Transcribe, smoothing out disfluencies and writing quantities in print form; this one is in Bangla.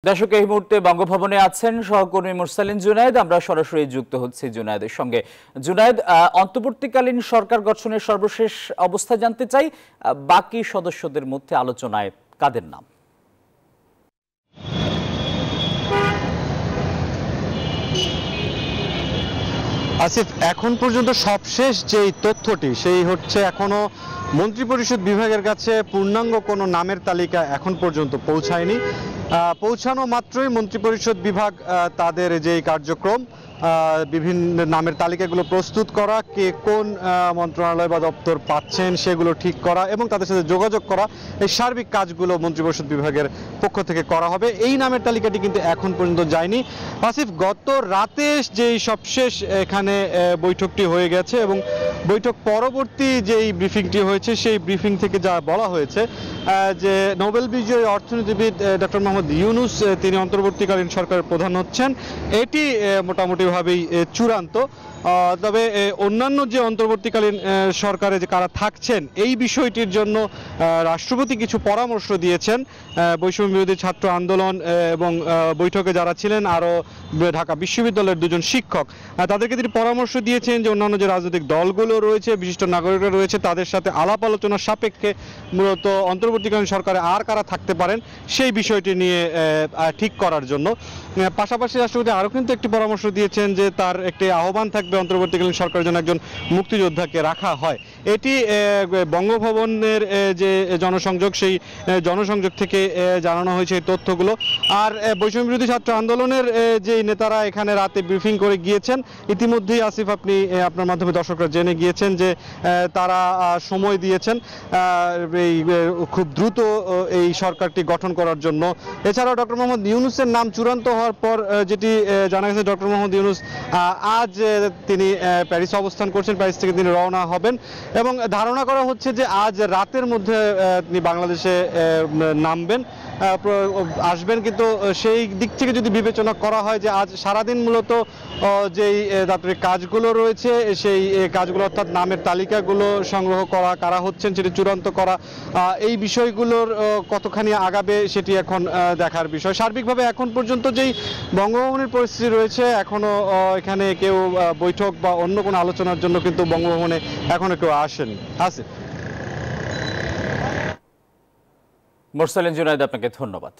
দর্শক এই মুহূর্তে বঙ্গভবনে আছেন সহকর্মী মুরসালিন জুনায়েদ। আমরা সরাসরি যুক্ত হচ্ছি জুনায়েদের সঙ্গে। জুনায়েদ, অন্তর্বর্তীকালীন সরকার গঠনের সর্বশেষ অবস্থা জানতে চাই। বাকি সদস্যদের মধ্যে আলোচনায় কাদের নাম? আসিফ, এখন পর্যন্ত সবশেষ যেই তথ্যটি সেই হচ্ছে এখনো মন্ত্রিপরিষদ বিভাগের কাছে পূর্ণাঙ্গ কোনো নামের তালিকা এখন পর্যন্ত পৌঁছায়নি। পৌঁছানো মাত্রই মন্ত্রিপরিষদ বিভাগ তাদের যেই কার্যক্রম বিভিন্ন নামের তালিকাগুলো প্রস্তুত করা, কে কোন মন্ত্রণালয় বা দপ্তর পাচ্ছেন সেগুলো ঠিক করা এবং তাদের সাথে যোগাযোগ করা, এই সার্বিক কাজগুলো মন্ত্রিপরিষদ বিভাগের পক্ষ থেকে করা হবে। এই নামের তালিকাটি কিন্তু এখন পর্যন্ত যায়নি। আসিফ, গত রাতে যেই সবশেষ এখানে বৈঠকটি হয়ে গেছে এবং বৈঠক পরবর্তী যেই ব্রিফিংটি হয়েছে সেই ব্রিফিং থেকে যা বলা হয়েছে যে নোবেল বিজয়ী অর্থনীতিবিদ ডক্টর মোহাম্মদ ইউনূস তিনি অন্তর্বর্তীকালীন সরকারের প্রধান হচ্ছেন, এটি মোটামুটিভাবেই চূড়ান্ত। তবে অন্যান্য যে অন্তর্বর্তীকালীন সরকারে যে কারা থাকছেন এই বিষয়টির জন্য রাষ্ট্রপতি কিছু পরামর্শ দিয়েছেন। বৈষম্য বিরোধী ছাত্র আন্দোলন এবং বৈঠকে যারা ছিলেন আরও ঢাকা বিশ্ববিদ্যালয়ের দুজন শিক্ষক, তাদেরকে তিনি পরামর্শ দিয়েছেন যে অন্যান্য যে রাজনৈতিক দলগুলো রয়েছে, বিশিষ্ট নাগরিকরা রয়েছে, তাদের সাথে আলাপ আলোচনার সাপেক্ষে মূলত অন্তর্বর্তীকালীন সরকারে আর কারা থাকতে পারেন সেই বিষয়টি নিয়ে ঠিক করার জন্য। পাশাপাশি রাষ্ট্রপতি আরও কিন্তু একটি পরামর্শ দিয়েছেন যে তার একটি আহ্বান থাকবে অন্তর্বর্তীকালীন সরকারের জন্য একজন মুক্তিযোদ্ধাকে রাখা হয়। এটি বঙ্গভবনের যে জনসংযোগ সেই জনসংযোগ থেকে জানানো হয়েছে এই তথ্যগুলো। আর বৈষম্য বিরোধী ছাত্র আন্দোলনের যে নেতারা এখানে রাতে ব্রিফিং করে গিয়েছেন, ইতিমধ্যেই আসিফ আপনি আপনার মাধ্যমে দর্শকরা জেনে গিয়েছেন যে তারা সময় দিয়েছেন এই খুব দ্রুত এই সরকারটি গঠন করার জন্য। এছাড়াও ডক্টর মোহাম্মদ ইউনূসের নাম চূড়ান্ত হওয়ার পর যেটি জানা গেছে, ডক্টর মোহাম্মদ ইউনূস আজ তিনি প্যারিস অবস্থান করছেন, প্যারিস থেকে তিনি রওনা হবেন এবং ধারণা করা হচ্ছে যে আজ রাতের মধ্যে তিনি বাংলাদেশে নামবেন, আসবেন। কিন্তু সেই দিক থেকে যদি বিবেচনা করা হয় যে আজ সারাদিন মূলত যেই দাপ্তরিক কাজগুলো রয়েছে সেই কাজগুলো অর্থাৎ নামের তালিকাগুলো সংগ্রহ করা, কারা হচ্ছেন সেটি চূড়ান্ত করা, এই বিষয়গুলোর কতখানি আগাবে সেটি এখন দেখার বিষয়। সার্বিকভাবে এখন পর্যন্ত যেই বঙ্গভবনের পরিস্থিতি রয়েছে, এখনো এখানে কেউ বৈঠক বা অন্য কোনো আলোচনার জন্য কিন্তু বঙ্গভবনে এখনো কেউ আসেন। আসিফ। মুরসালিন জুনায়েদ, আপনাকে ধন্যবাদ।